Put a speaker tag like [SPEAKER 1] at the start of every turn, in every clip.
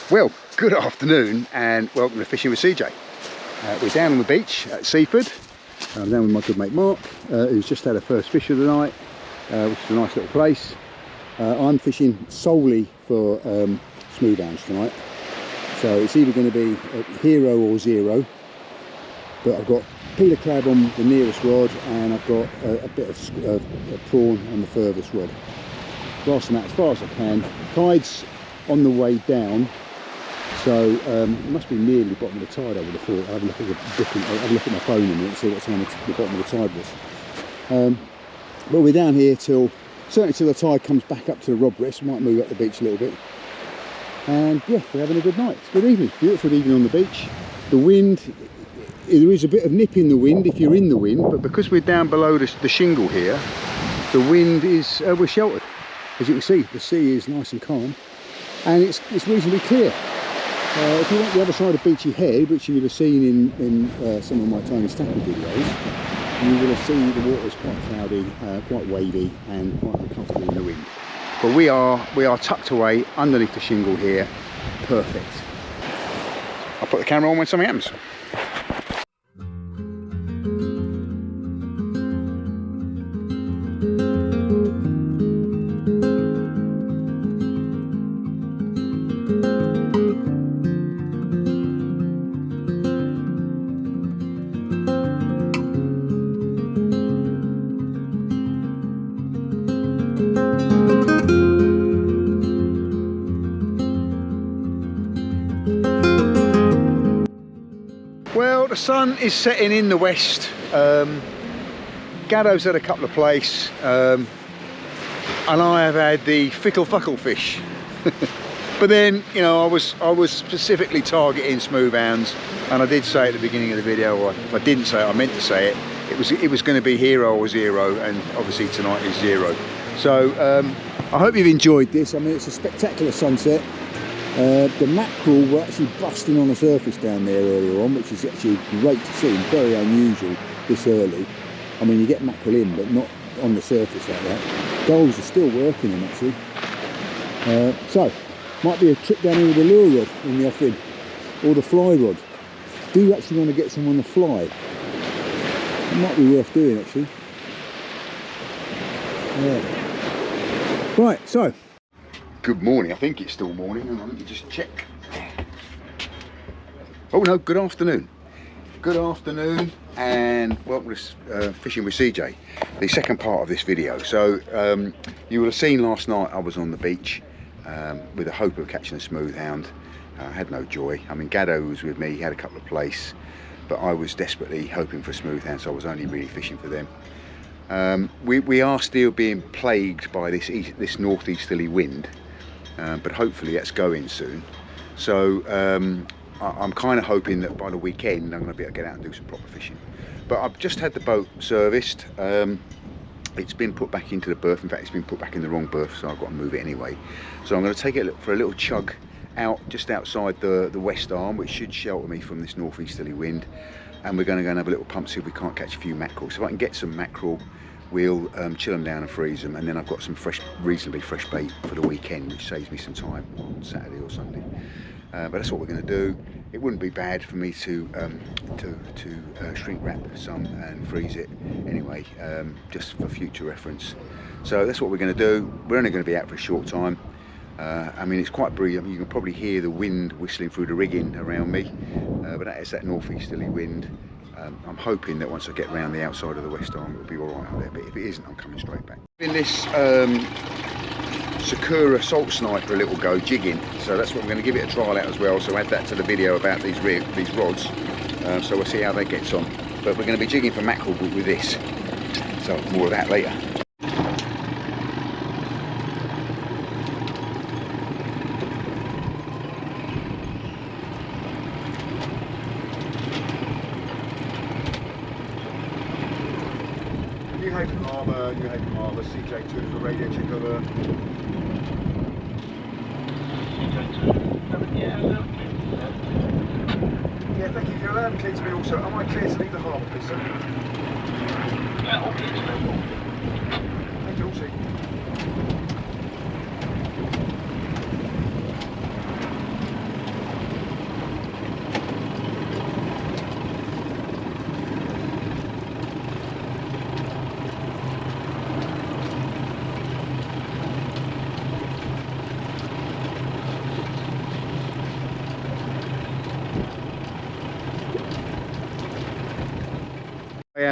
[SPEAKER 1] Well, good afternoon and welcome to Fishing with CJ. We're down on the beach at Seaford. I'm down with my good mate Mark, who's just had a first fish of the night, which is a nice little place. I'm fishing solely for smoothhounds tonight, so it's either going to be a hero or zero, but I've got peeler crab on the nearest rod and I've got a bit of a prawn on the furthest rod. Casting that as far as I can. Tide's on the way down, so it must be nearly the bottom of the tide, I would have thought. I'll have a look at I'll have a look at my phone in a minute and see what time the bottom of the tide was. But we're down here certainly till the tide comes back up to the rod breast. We might move up the beach a little bit. And yeah, we're having a good night. It's a good evening, beautiful evening on the beach. The wind, there is a bit of nip in the wind if you're in the wind, but because we're down below the shingle here, the wind is, we're sheltered. As you can see, the sea is nice and calm, and it's reasonably clear. If you went the other side of Beachy Head, which you would have seen in some of my tiny tackle videos, you will have seen the water is quite cloudy, quite wavy, and quite uncomfortable in the wind. But we are tucked away underneath the shingle here, perfect. I'll put the camera on when something happens. Well, the sun is setting in the west. Gaddo's had a couple of plays, and I have had the fickle fuckle fish. But then, you know, I was specifically targeting smoothhounds, and I did say at the beginning of the video, or if I didn't say it, I meant to say it. It was going to be hero or zero, and obviously tonight is zero. So I hope you've enjoyed this. I mean, it's a spectacular sunset. The mackerel were actually busting on the surface down there earlier on, which is actually great to see, very unusual this early. I mean, you get mackerel in, but not on the surface like that. Gulls are still working them actually. So, might be a trip down here with a lure rod in the offing, or the fly rod. Do you actually want to get some on the fly? It might be worth doing actually. Yeah. Right, so. Good morning. I think it's still morning. Hang on, let me just check. Oh no, good afternoon. Good afternoon, and welcome to Fishing with CJ, the second part of this video. So you will have seen last night I was on the beach with the hope of catching a smoothhound. I had no joy. I mean, Gaddo was with me, he had a couple of plays, but I was desperately hoping for a smoothhound, so I was only really fishing for them. We are still being plagued by this northeasterly wind. But hopefully that's going soon. So I'm kind of hoping that by the weekend I'm going to be able to get out and do some proper fishing. But I've just had the boat serviced. It's been put back into the berth. In fact, it's been put back in the wrong berth, so I've got to move it anyway. So I'm going to take it for a little chug out just outside the west arm, which should shelter me from this northeasterly wind. And we're going to go and have a little pump, see if we can't catch a few mackerel. So if I can get some mackerel, we'll chill them down and freeze them, and then I've got some reasonably fresh bait for the weekend, which saves me some time on Saturday or Sunday. But that's what we're going to do. It wouldn't be bad for me to shrink wrap some and freeze it anyway, just for future reference. So that's what we're going to do. We're only going to be out for a short time. I mean, it's quite breezy. I mean, you can probably hear the wind whistling through the rigging around me, but that is that northeasterly wind. I'm hoping that once I get round the outside of the west arm, it'll be all right out there, but if it isn't, I'm coming straight back. In this Sakura salt sniper a little go jigging, so that's what we're going to give it a trial out as well, so add that to the video about these rods, so we'll see how that gets on. But we're going to be jigging for mackerel with this, so more of that later. New Haven Harbour, CJ2 for radio check over. Yeah, thank you. If you're allowed me clear to be also, am I clear to leave the harbour, please, sir? Yeah, all clear to leave. Thank you, all see.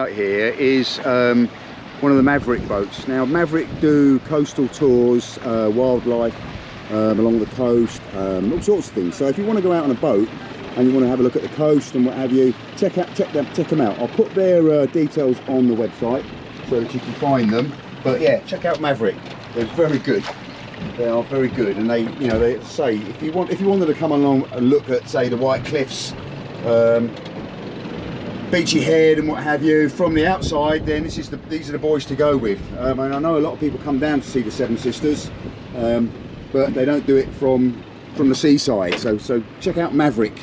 [SPEAKER 1] about here is one of the Maverick boats. Now Maverick do coastal tours, wildlife along the coast, all sorts of things. So if you want to go out on a boat and you want to have a look at the coast and what have you, check them out. I'll put their details on the website so that you can find them. But yeah, check out Maverick. They're very good. They are very good, and they say if you wanted to come along and look at, say, the White Cliffs, Beachy Head and what have you from the outside, then these are the boys to go with. And I know a lot of people come down to see the Seven Sisters, but they don't do it from the seaside. So check out Maverick.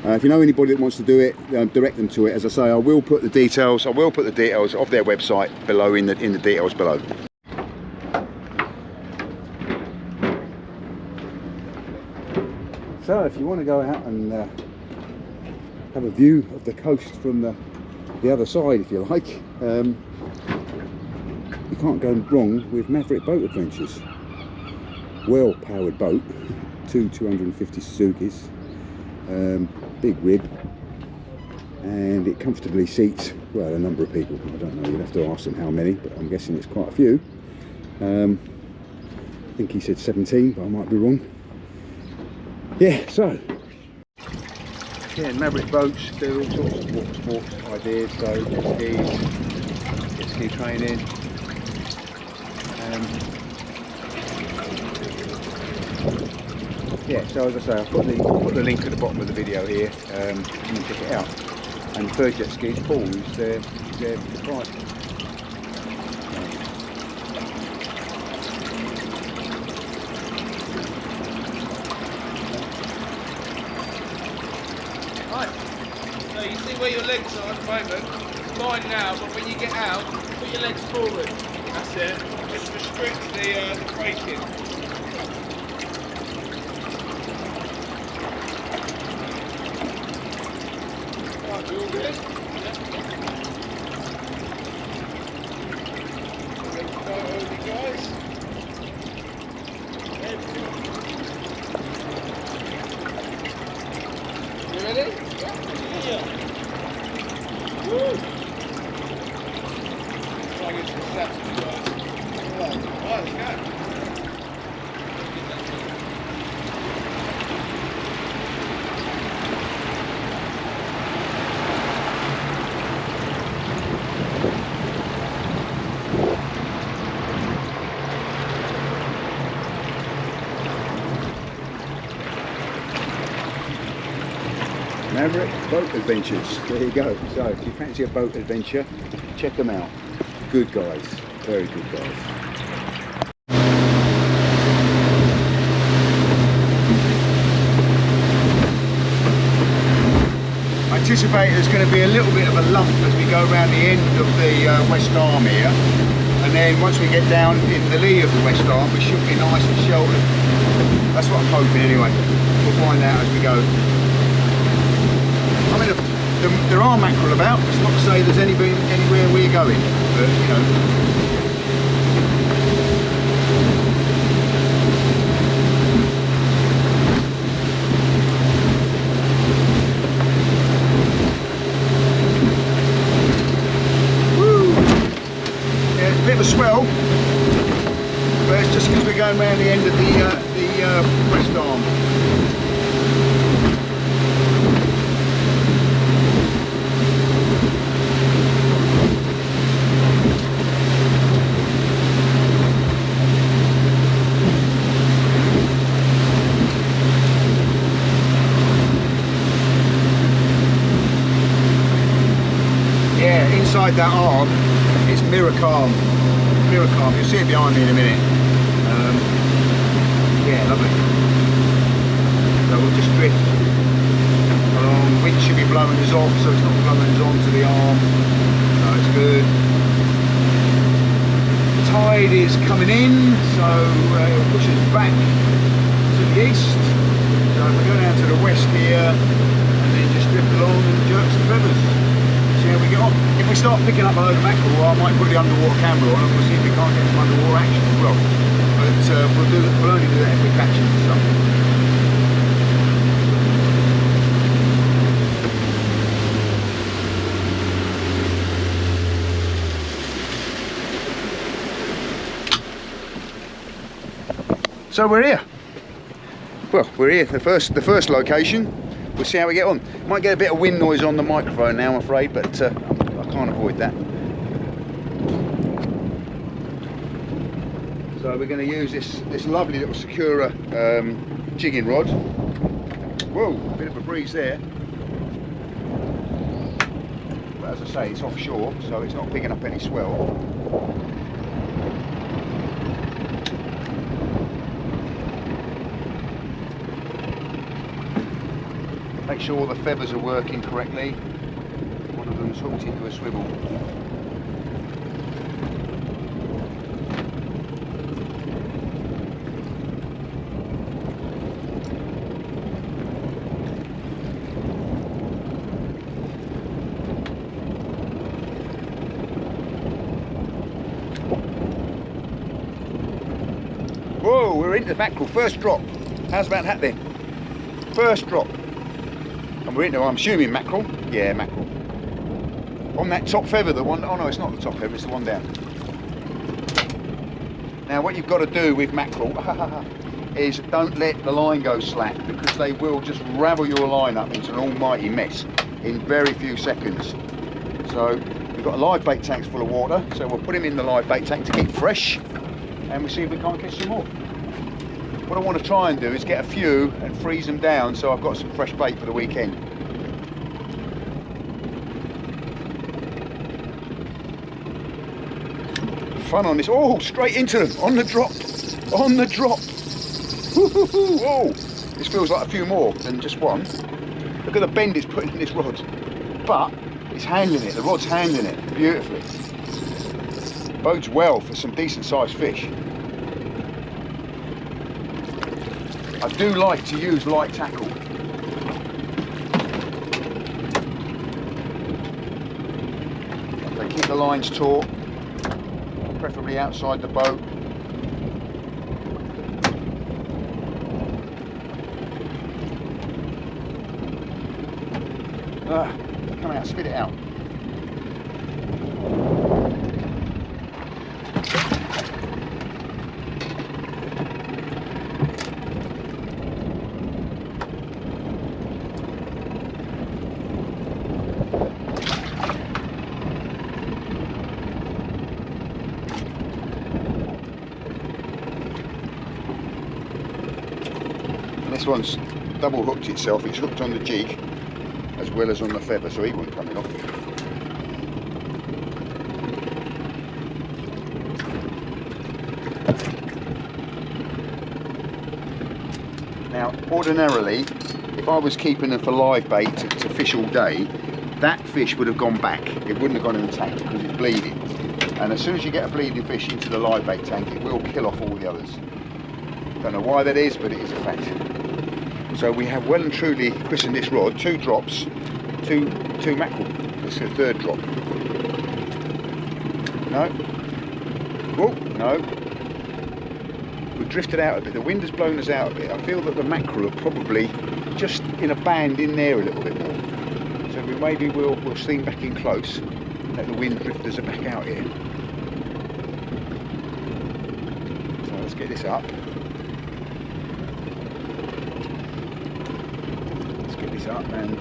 [SPEAKER 1] If you know anybody that wants to do it, direct them to it. As I say, I will put the details of their website below in the details below. So if you want to go out and have a view of the coast from the other side, if you like, you can't go wrong with Maverick Boat Adventures. Well powered boat, 250 Suzukis, big rib, and it comfortably seats, well, a number of people. I don't know, you'd have to ask them how many, but I'm guessing it's quite a few. I think he said 17, but I might be wrong. Yeah, so yeah, Maverick boats do all sorts of water sports ideas, so jet ski training, yeah, so as I say, I'll put the link at the bottom of the video here, and you can check it out. And third jet skis, Paul, is their price.
[SPEAKER 2] So you see where your legs are at the moment, fine now, but when you get out, put your legs forward. That's it. Just restrict the braking. Right, you all good? Yeah. Legs tight over, guys. You ready? Yeah. Woo! Try and get some steps, guys. Right, let's go.
[SPEAKER 1] Maverick Boat Adventures, there you go. So if you fancy a boat adventure, check them out. Good guys, very good guys. I anticipate there's going to be a little bit of a lump as we go around the end of the West Arm here, and then once we get down in the lee of the West Arm, we should be nice and sheltered. That's what I'm hoping anyway. We'll find out as we go. I mean, there are mackerel about. It's not to say there's anywhere we're going, but you know. Woo! Yeah, it's a bit of a swell, but it's just because we're going around the end of the West Arm. Inside that arm, it's mirror calm. Mirror calm. You'll see it behind me in a minute. Yeah, lovely. So we'll just drift along. Wind should be blowing us off, so it's not blowing us onto the arm. So it's good. The tide is coming in, so it'll push us back to the east. So if we go down to the west here, and then just drift along and jerk some feathers. See how we get on. If we start picking up a load of mackerel, I might put the underwater camera on and we'll see if we can't get some underwater action as well. But we'll only do that if we catch it or something. So we're here. Well, we're here, the first location. We'll see how we get on. Might get a bit of wind noise on the microphone now, I'm afraid, but I can't avoid that. So we're going to use this lovely little Sakura jigging rod. Whoa, a bit of a breeze there. But as I say, it's offshore, so it's not picking up any swell. Make sure all the feathers are working correctly. One of them's hooked into a swivel. Whoa, we're into the mackerel, first drop. How's about that then? First drop. And we're into, I'm assuming mackerel. Yeah, mackerel. On that top feather, the one, oh no, it's not the top feather, it's the one down. Now what you've got to do with mackerel is don't let the line go slack, because they will just ravel your line up into an almighty mess in very few seconds. So we've got a live bait tanks full of water, so we'll put him in the live bait tank to keep fresh, and we'll see if we can't catch some more. What I want to try and do is get a few and freeze them down so I've got some fresh bait for the weekend. Fun on this. Oh, straight into them, on the drop, on the drop. Whoa, this feels like a few more than just one. Look at the bend it's putting in this rod. But it's handling it, the rod's handling it beautifully. Bodes well for some decent sized fish. I do like to use light tackle. They keep the lines taut, preferably outside the boat. Come out, spit it out. This one's double hooked itself, it's hooked on the jig as well as on the feather, so he won't come off. Now ordinarily, if I was keeping them for live bait to fish all day, that fish would have gone back, it wouldn't have gone in the tank because it's bleeding. And as soon as you get a bleeding fish into the live bait tank, it will kill off all the others. Don't know why that is, but it is a fact. So we have well and truly christened this rod, 2 drops, two mackerel. This is the 3rd drop. No. Oh, no. We've drifted out a bit, the wind has blown us out a bit. I feel that the mackerel are probably just in a band in there a little bit more. So maybe we'll steam back in close and let the wind drift us back out here. So let's get this up. Up and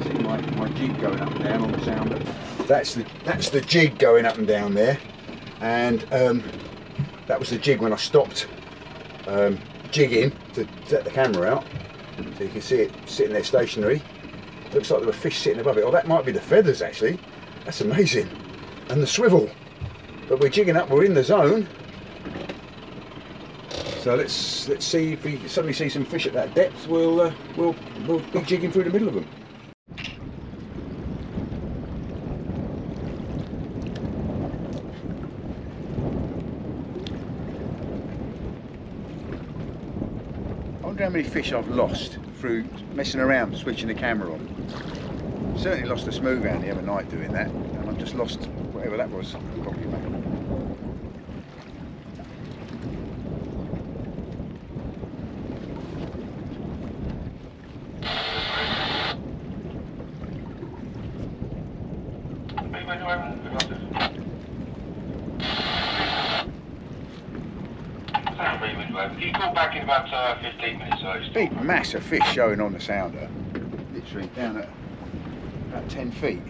[SPEAKER 1] see my jig going up and down on the sounder. That's the jig going up and down there, and that was the jig when I stopped jigging to set the camera out, so you can see it sitting there stationary. Looks like there were fish sitting above it. Oh, that might be the feathers actually. That's amazing, and the swivel. But we're jigging up, we're in the zone. So let's see if we suddenly see some fish at that depth. We'll be jigging through the middle of them. I wonder how many fish I've lost through messing around, switching the camera on. Certainly lost a smooth hound the other night doing that, and I've just lost whatever that was. Probably mackerel.
[SPEAKER 3] You call back in about 15 minutes.
[SPEAKER 1] Big mass of fish showing on the sounder, literally down at about 10 feet.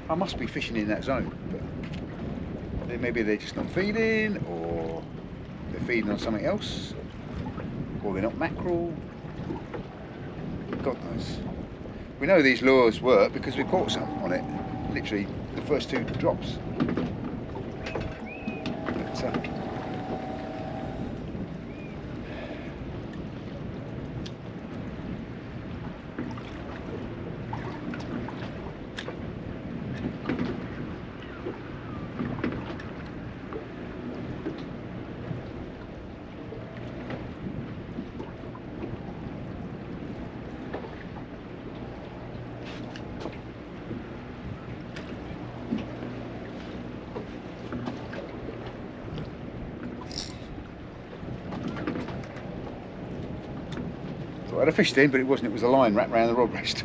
[SPEAKER 1] I must be fishing in that zone, but maybe they're just not feeding, or they're feeding on something else, or they're not mackerel. God knows. We know these lures work because we caught some on it, literally the first 2 drops. But, I had a fish then, but it wasn't. It was a line wrapped around the rod rest.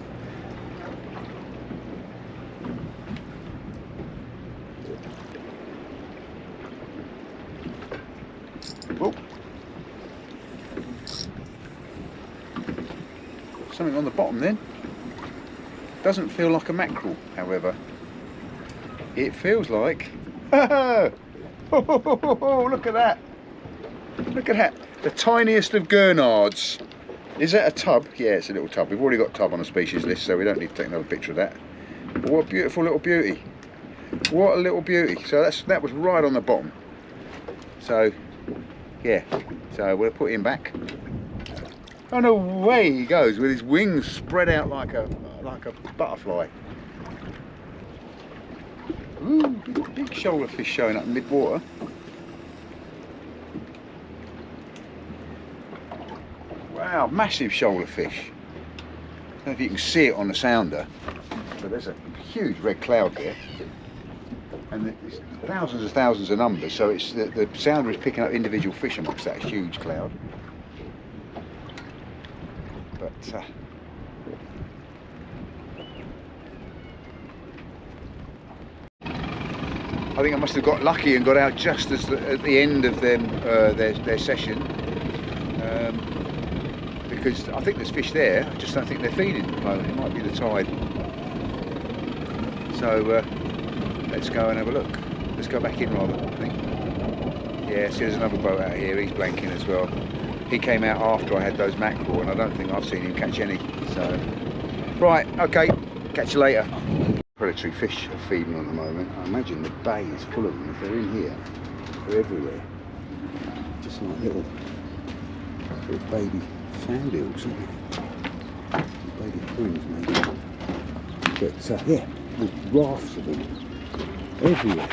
[SPEAKER 1] Oh. Something on the bottom then. Doesn't feel like a mackerel, however. It feels like... Oh, look at that. Look at that. The tiniest of gurnards. Is that a tub? Yeah, it's a little tub. We've already got a tub on the species list, so we don't need to take another picture of that. But what a beautiful little beauty. What a little beauty. So that was right on the bottom. So, yeah. So we'll put him back. And away he goes with his wings spread out like a butterfly. Ooh, big shoulder fish showing up in mid-water. Wow, massive shoulder fish. I don't know if you can see it on the sounder, but there's a huge red cloud there. And it's thousands of numbers, so it's the sounder is picking up individual fish amongst that huge cloud. But I think I must have got lucky and got out just as at the end of their session. Because I think there's fish there, I just don't think they're feeding at the moment. It might be the tide. So let's go and have a look. Let's go back in rather, I think. Yeah, see there's another boat out here, he's blanking as well. He came out after I had those mackerel and I don't think I've seen him catch any. So, right, okay, catch you later. Predatory fish are feeding on the moment. I imagine the bay is full of them. If they're in here, they're everywhere. Just like little baby sand eels, isn't it? Baby prunes maybe. But yeah, there's rafts of them everywhere.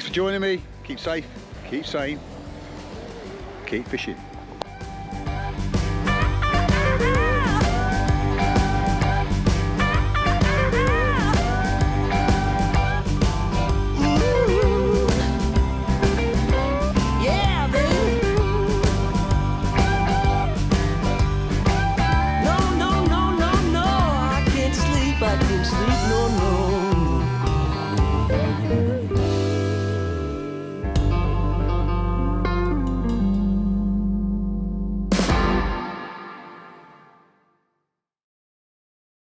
[SPEAKER 1] Thanks for joining me. Keep safe, keep sane, keep fishing.